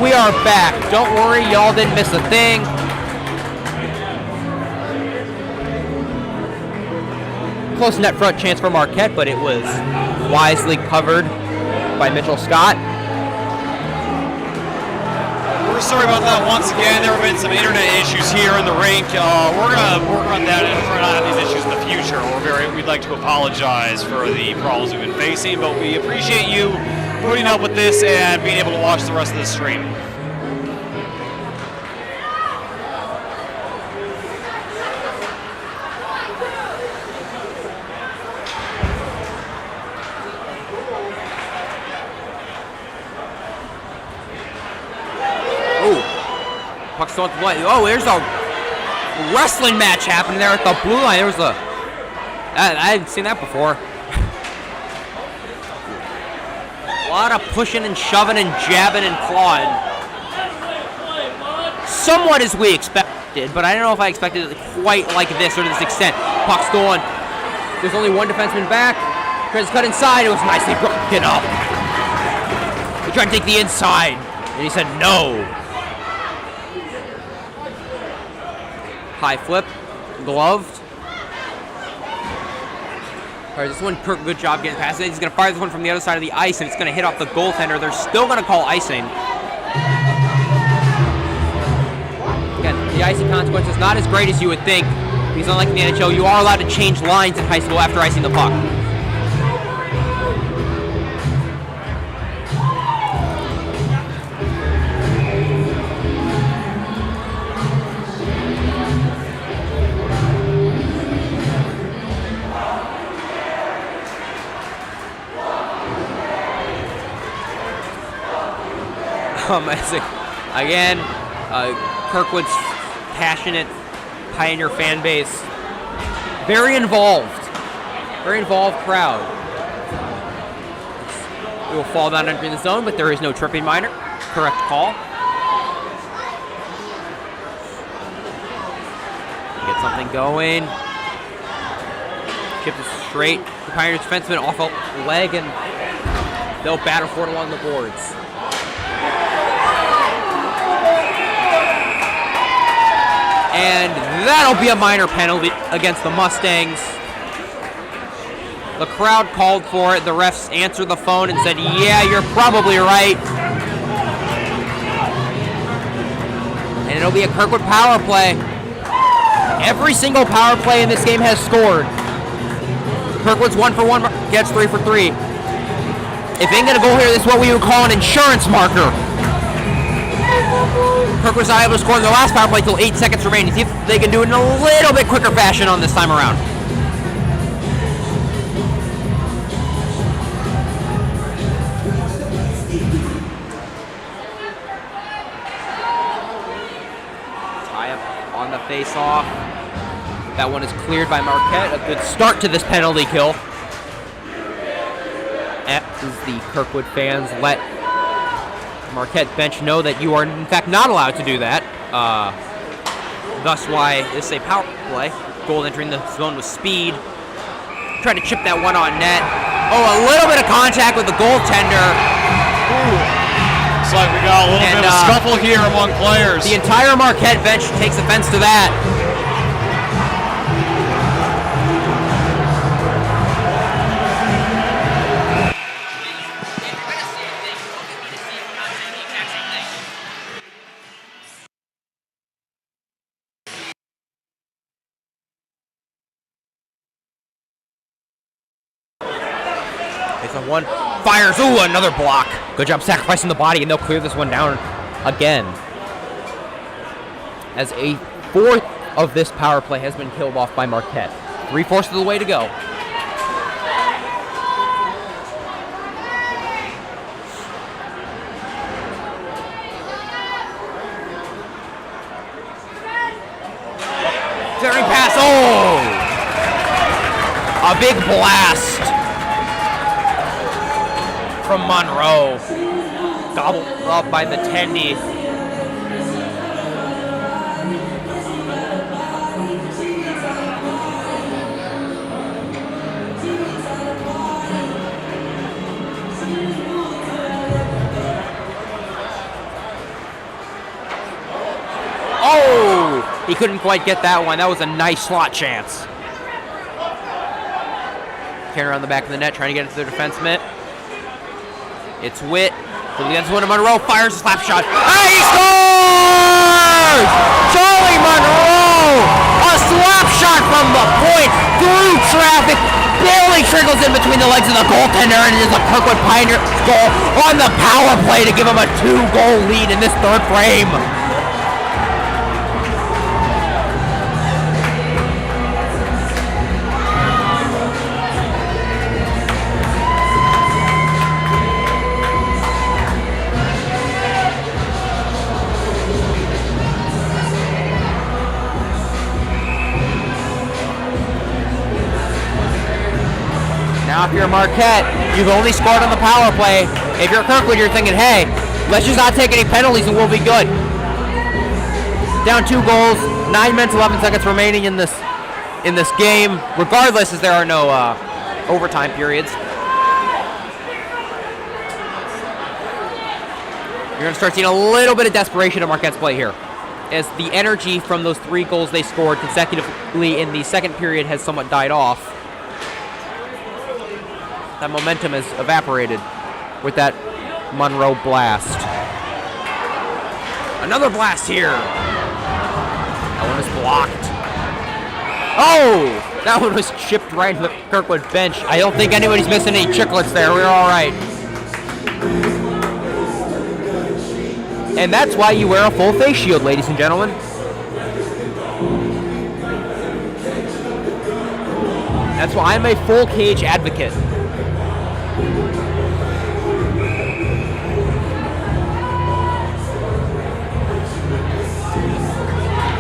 we are back. Don't worry, y'all didn't miss a thing. Close net front chance for Marquette, but it was wisely covered by Mitchell Scott. We're sorry about that once again. There have been some internet issues here in the rink. We're gonna work on that and try not to have these issues in the future. We'd like to apologize for the problems we've been facing, but we appreciate you putting up with this and being able to watch the rest of the stream. Puck's going to play. Oh, there's a wrestling match happening there at the blue line. There was I hadn't seen that before. A lot of pushing and shoving and jabbing and clawing. Somewhat as we expected, but I don't know if I expected it quite like this or to this extent. Puck's going. There's only one defenseman back. Tries to cut inside. It was nicely broken up. He tried to take the inside, and he said no. High flip, gloved. All right, this one, Kirk, good job getting past it. He's going to fire this one from the other side of the ice, and it's going to hit off the goaltender. They're still going to call icing. Again, the icing consequence is not as great as you would think. Because unlike in the NHL, you are allowed to change lines in high school after icing the puck. Again, Kirkwood's passionate Pioneer fan base, very involved crowd. It will fall down entering the zone, but there is no tripping minor. Correct call. Get something going. Chip is straight. The Pioneers defenseman off a leg, and they'll battle for it along the boards. And that'll be a minor penalty against the Mustangs. The crowd called for it. The refs answered the phone and said, yeah, you're probably right. And it'll be a Kirkwood power play. Every single power play in this game has scored. Kirkwood's 1 for 1, gets 3 for 3. If they ain't gonna go here, this is what we would call an insurance marker. Kirkwood's not able to score in the last power play until 8 seconds remaining. See if they can do it in a little bit quicker fashion on this time around. Tie up on the face-off. That one is cleared by Marquette. A good start to this penalty kill. As the Kirkwood fans let Marquette bench know that you are in fact not allowed to do that. Thus why this is a power play. Goal entering the zone with speed. Try to chip that one on net. Oh, a little bit of contact with the goaltender. Ooh. Looks like we got a little bit of a scuffle here among players. The entire Marquette bench takes offense to that. One fires. Ooh, another block. Good job sacrificing the body, and they'll clear this one down again. As a fourth of this power play has been killed off by Marquette. 3/4 of the way to go. Centering pass. Oh! A big blast from Monroe. Gobbled up by the Tendy. He couldn't quite get that one. That was a nice slot chance. Turn around the back of the net, trying to get it to the defense mitt. It's Witt. For the end zone of Monroe, fires a slap shot. Hey, he scores! Charlie Monroe! A slap shot from the point, through traffic, barely trickles in between the legs of the goaltender, and it is a Kirkwood Pioneer goal on the power play to give him a 2-goal lead in this third frame. Now if you're Marquette, you've only scored on the power play. If you're Kirkwood, you're thinking, hey, let's just not take any penalties and we'll be good. Down 2 goals, 9 minutes, 11 seconds remaining in this game, regardless as there are no overtime periods. You're going to start seeing a little bit of desperation in Marquette's play here, as the energy from those 3 goals they scored consecutively in the second period has somewhat died off. That momentum has evaporated with that Monroe blast. Another blast here. That one is blocked. Oh! That one was chipped right into the Kirkwood bench. I don't think anybody's missing any chiclets there. We're all right. And that's why you wear a full face shield, ladies and gentlemen. That's why I'm a full cage advocate.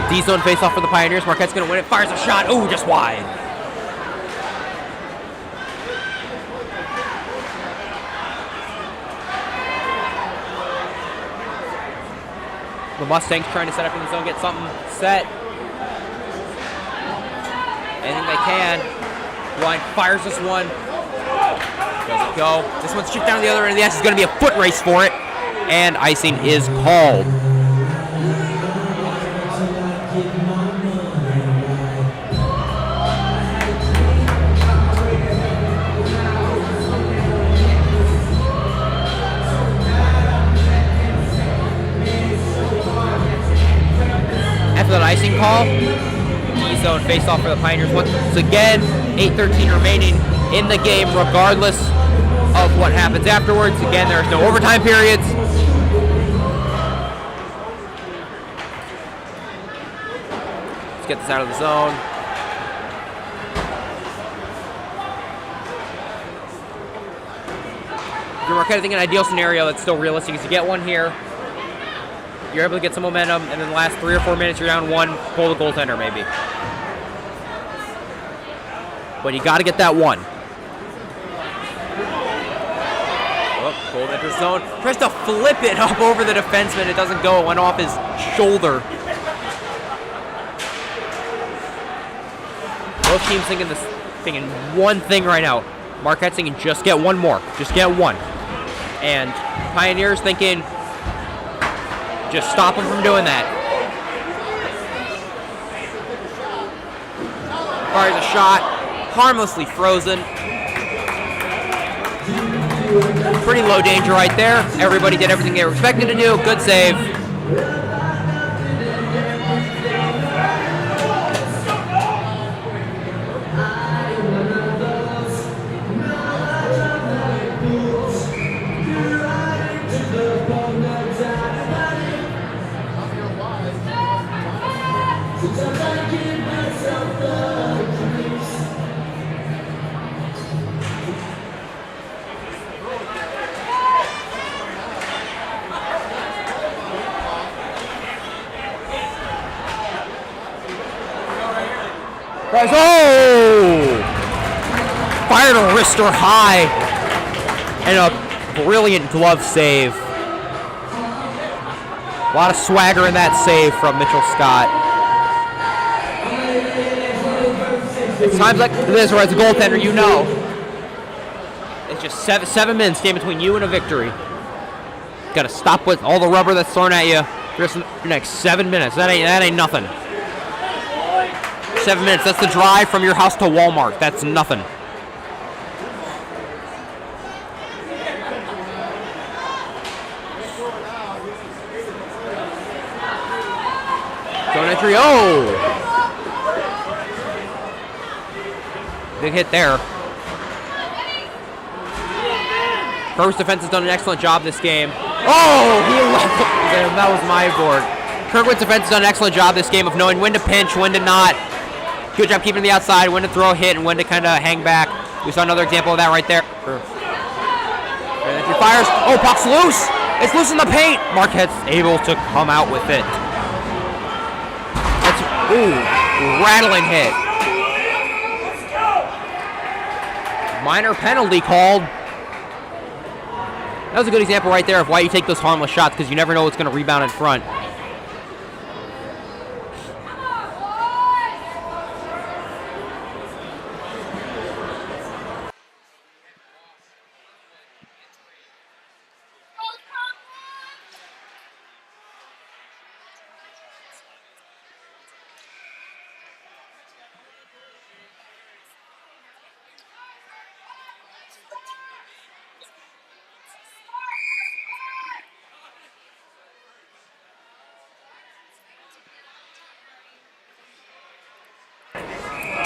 D-zone face-off for the Pioneers. Marquette's going to win it. Fires a shot. Oh, just wide. The Mustangs trying to set up in the zone, get something set. Anything they can. Blind fires this one. Doesn't go. This one's chipped down the other end of the ice. It's going to be a foot race for it. And icing is called. After that icing call, D-zone face-off for the Pioneers. Once again, 8:13 remaining in the game, regardless of what happens afterwards. Again, there's no overtime periods. Let's get this out of the zone. If you're Marquette, I think an ideal scenario that's still realistic is to get one here. You're able to get some momentum, and then the last 3 or 4 minutes, you're down 1, pull the goaltender maybe. But you got to get that one. Oh, goaltender zone. Tries to flip it up over the defenseman. It doesn't go. It went off his shoulder. Both teams thinking one thing right now. Marquette's thinking, just get one more. Just get one. And Pioneers thinking, just stop him from doing that. Fires a shot, harmlessly frozen. Pretty low danger right there. Everybody did everything they were expected to do. Good save. Guys, oh! Fired a wrister high. And a brilliant glove save. A lot of swagger in that save from Mitchell Scott. It's times like this where as a goaltender, you know, it's just seven minutes stand between you and a victory. Got to stop with all the rubber that's thrown at you for just the next 7 minutes. That ain't nothing. 7 minutes. That's the drive from your house to Walmart. That's nothing. Zone entry. Oh! Big hit there. Kirkwood's defense has done an excellent job this game. Oh! That was my board. Kirkwood's defense has done an excellent job this game of knowing when to pinch, when to not. Good job keeping the outside, when to throw a hit, and when to kind of hang back. We saw another example of that right there. He fires. Oh, puck's loose. It's loose in the paint. Marquette's able to come out with it. That's, ooh, rattling hit. Minor penalty called. That was a good example right there of why you take those harmless shots, because you never know what's going to rebound in front.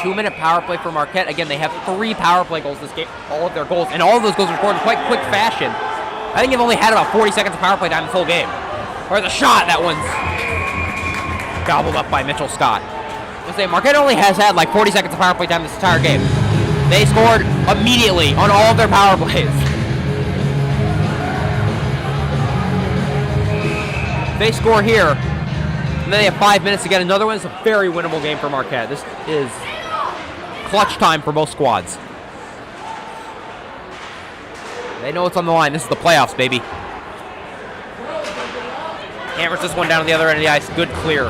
2-minute power play for Marquette. Again, they have 3 power play goals this game, all of their goals, and all of those goals were scored in quite quick fashion. I think they've only had about 40 seconds of power play time this whole game. Or the shot, that one's gobbled up by Mitchell Scott. I say Marquette only has had like 40 seconds of power play time this entire game. They scored immediately on all of their power plays. They score here, and then they have 5 minutes to get another one. It's a very winnable game for Marquette. This is clutch time for both squads. They know what's on the line. This is the playoffs, baby. Hammers this one down to the other end of the ice. Good clear.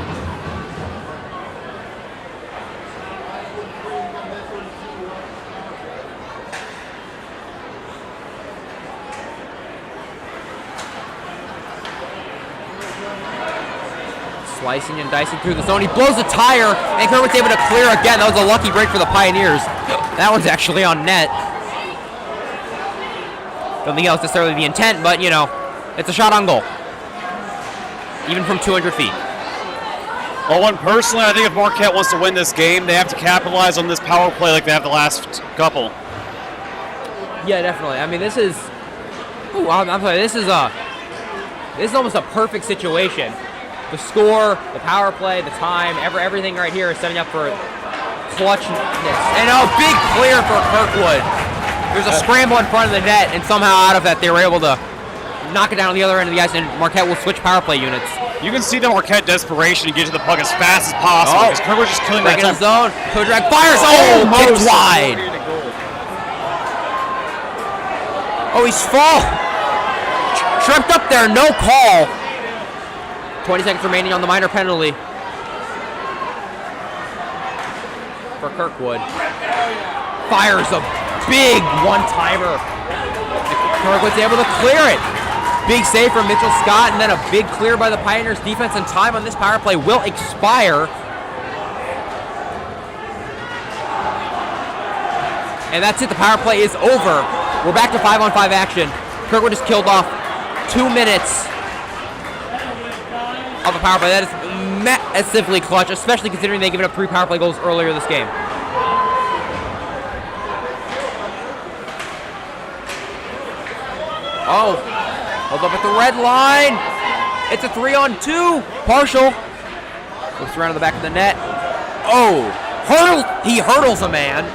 Slicing and dicing through the zone. He blows a tire, and Kirkwood's able to clear again. That was a lucky break for the Pioneers. That one's actually on net. Don't think that was necessarily the intent, but, you know, it's a shot on goal. Even from 200 feet. Well, personally, I think if Marquette wants to win this game, they have to capitalize on this power play like they have the last couple. Yeah, definitely. I mean, this is... Ooh, I'm sorry. This is almost a perfect situation. The score, the power play, the time, everything right here is setting up for clutchness. And a big clear for Kirkwood. There's a scramble in front of the net, and somehow out of that they were able to knock it down on the other end of the ice, and Marquette will switch power play units. You can see the Marquette desperation to get to the puck as fast as possible, because Kirkwood's just killing that time. Zone. Kodrag fires. Oh, kicked wide. Oh, he's full. Tripped up there, no call. 20 seconds remaining on the minor penalty for Kirkwood. Fires a big one-timer. Kirkwood's able to clear it. Big save from Mitchell Scott, and then a big clear by the Pioneers defense, and time on this power play will expire. And that's it. The power play is over. We're back to 5-on-5 action. Kirkwood has killed off 2 minutes of a power play. That is massively clutch, especially considering they given up 3 power play goals earlier this game. Oh, hold up at the red line. It's a 3-on-2, partial. Looks around to the back of the net. Oh, he hurdles a man.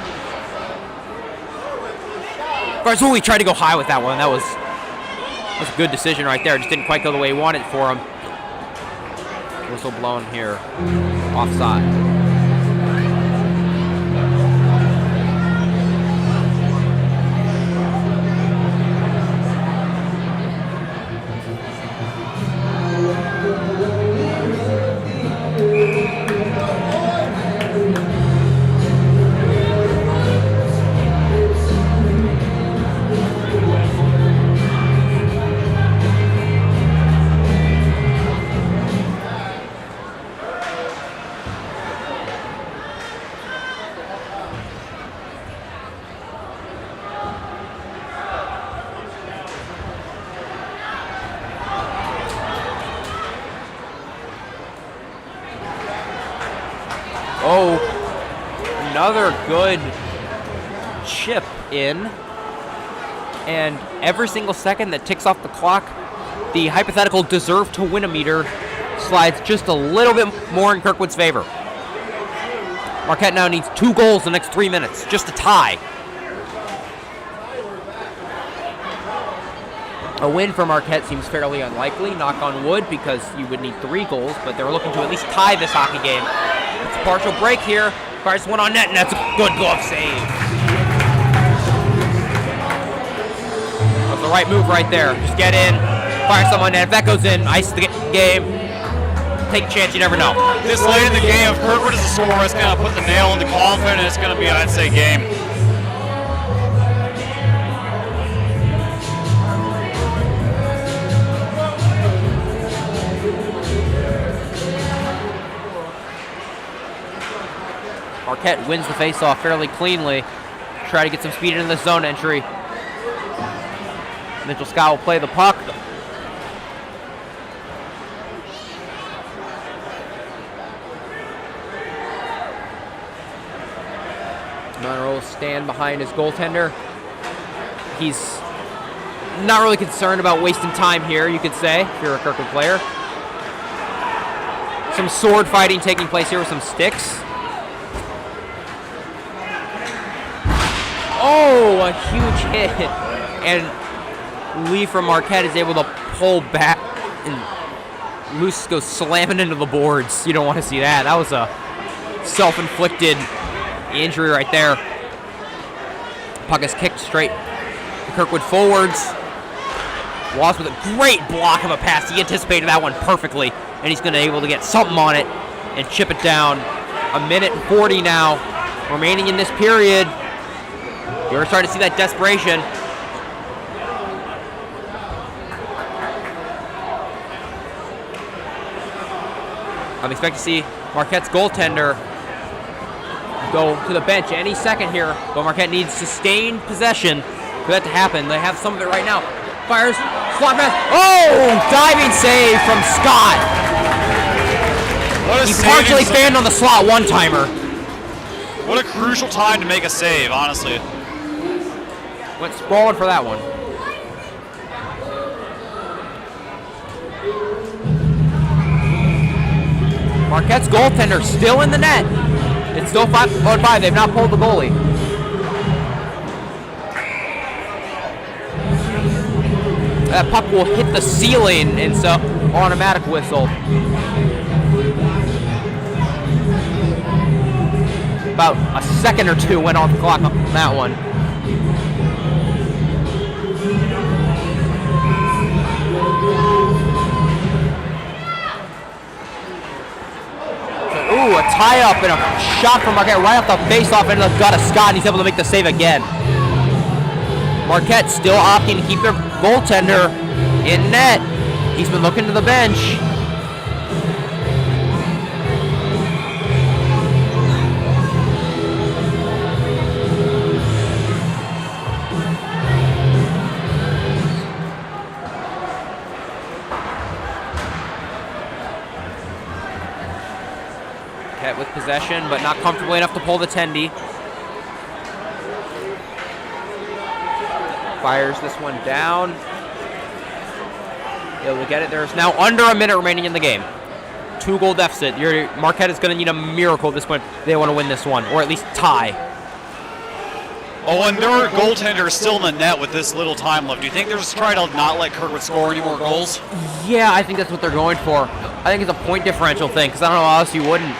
Barzuli, he tried to go high with that one. That was a good decision right there. It just didn't quite go the way he wanted for him. Whistle blown here, offside. Oh, another good chip in. And every single second that ticks off the clock, the hypothetical deserve to win a meter slides just a little bit more in Kirkwood's favor. Marquette now needs 2 goals in the next 3 minutes, just a tie. A win for Marquette seems fairly unlikely, knock on wood, because you would need 3 goals, but they're looking to at least tie this hockey game. It's a partial break here. Fires one on net, and that's a good glove save. That's the right move right there. Just get in, fire someone net. If that goes in, ice the game. Take a chance, you never know. This late in the game, if Kirkwood is a scorer, it's going to put the nail in the coffin, and it's going to be, I'd say, game. Marquette wins the faceoff fairly cleanly. Try to get some speed into the zone entry. Mitchell Scott will play the puck. Monroe will stand behind his goaltender. He's not really concerned about wasting time here, you could say, if you're a Kirkwood player. Some sword fighting taking place here with some sticks. Oh, a huge hit. And Lee from Marquette is able to pull back, and Moose goes slamming into the boards. You don't want to see that. That was a self-inflicted injury right there. Puck is kicked straight to Kirkwood forwards. Wallace with a great block of a pass. He anticipated that one perfectly, and he's going to be able to get something on it and chip it down. 1:40 now remaining in this period. You're starting to see that desperation. I'm expecting to see Marquette's goaltender go to the bench any second here, but Marquette needs sustained possession for that to happen. They have some of it right now. Fires, slot pass. Oh, diving save from Scott. He partially fanned on the slot one-timer. What a crucial time to make a save, honestly. Went sprawling for that one. Marquette's goaltender still in the net. It's still 5-on-5. They've not pulled the goalie. That puck will hit the ceiling, and so automatic whistle. About a second or two went off the clock on that one. Ooh, a tie-up and a shot from Marquette right off the face-off into the gut of Scott, and he's able to make the save again. Marquette still opting to keep their goaltender in net. He's been looking to the bench. Marquette with possession, but not comfortably enough to pull the tendy. Fires this one down. Able to get it. There's now under a minute remaining in the game. 2-goal deficit. Marquette is going to need a miracle at this point. They want to win this one, or at least tie. Oh, and their goaltender is still in the net with this little time left. Do you think they're just trying to not let Kirkwood score any more goals? Yeah, I think that's what they're going for. I think it's a point differential thing, because I don't know how else you wouldn't.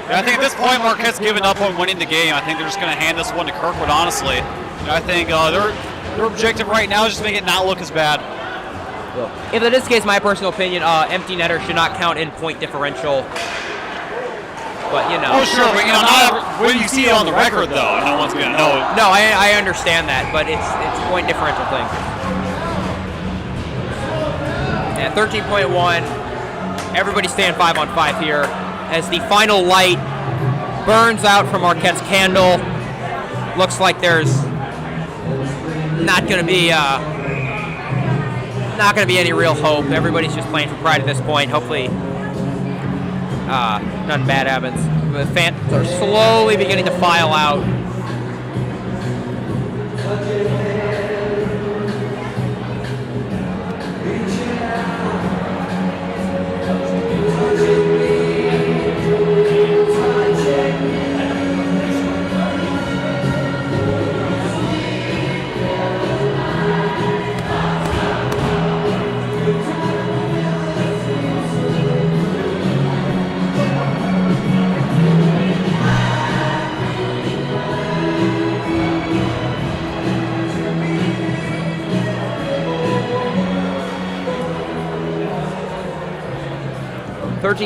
Yeah, I think at this point, Marquette's given up on winning the game. I think they're just going to hand this one to Kirkwood, honestly. And I think their objective right now is just make it not look as bad. If that is the case, my personal opinion, empty netter should not count in point differential. But, you know. Oh, sure. But, you know, when you see it on the record, though, no one's going to know. No, I understand that, but it's a point differential thing. And 13.1, everybody's staying 5-on-5 here as the final light burns out from Marquette's candle. Looks like there's not going to be any real hope. Everybody's just playing for pride at this point. Hopefully, nothing bad happens. The fans are slowly beginning to file out.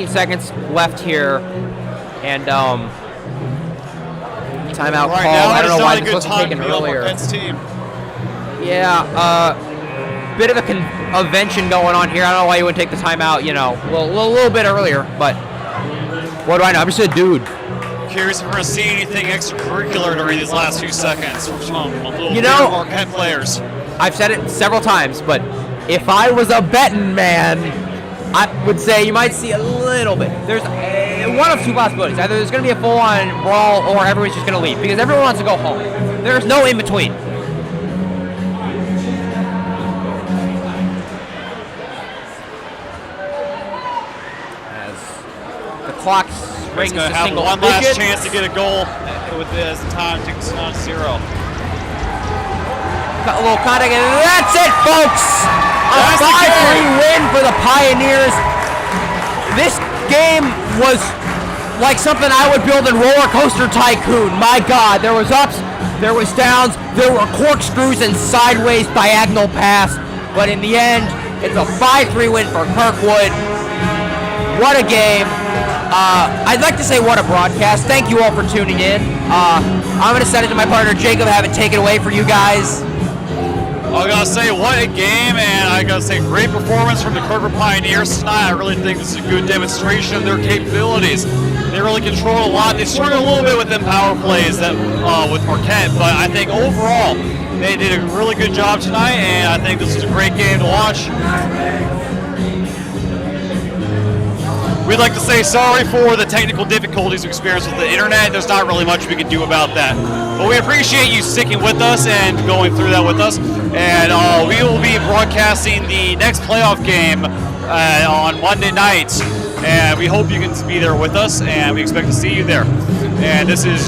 Seconds left here, and timeout Right call. now, I don't know why this wasn't wasn't taken earlier. Yeah, bit of a convention going on here. I don't know why you wouldn't take the timeout, you know, a little bit earlier, but what do I know? I'm just a dude. Curious if we're going to see anything extracurricular during these last few seconds from some little Marquette players. I've said it several times, but if I was a betting man, I would say you might see a little bit. There's one of two possibilities. Either there's going to be a full-on brawl or everyone's just going to leave because everyone wants to go home. There's no in-between. As the clock rings going to to have single one digits. last chance to get a goal with this time ticks on 0. Got a little contact, and that's it, folks! A 5-3 win for the Pioneers. This game was like something I would build in Roller Coaster Tycoon. My God, there was ups, there was downs, there were corkscrews and sideways diagonal pass. But in the end, it's a 5-3 win for Kirkwood. What a game. I'd like to say what a broadcast. Thank you all for tuning in. I'm going to send it to my partner Jacob, have it taken away for you guys. I gotta say, what a game, and I gotta say, great performance from the Kirkwood Pioneers tonight. I really think this is a good demonstration of their capabilities. They really control a lot. They struggled a little bit with them power plays that with Marquette, but I think overall they did a really good job tonight, and I think this is a great game to watch. We'd like to say sorry for the technical difficulties we experienced with the internet. There's not really much we can do about that. But we appreciate you sticking with us and going through that with us. And we will be broadcasting the next playoff game on Monday night. And we hope you can be there with us, and we expect to see you there. And this is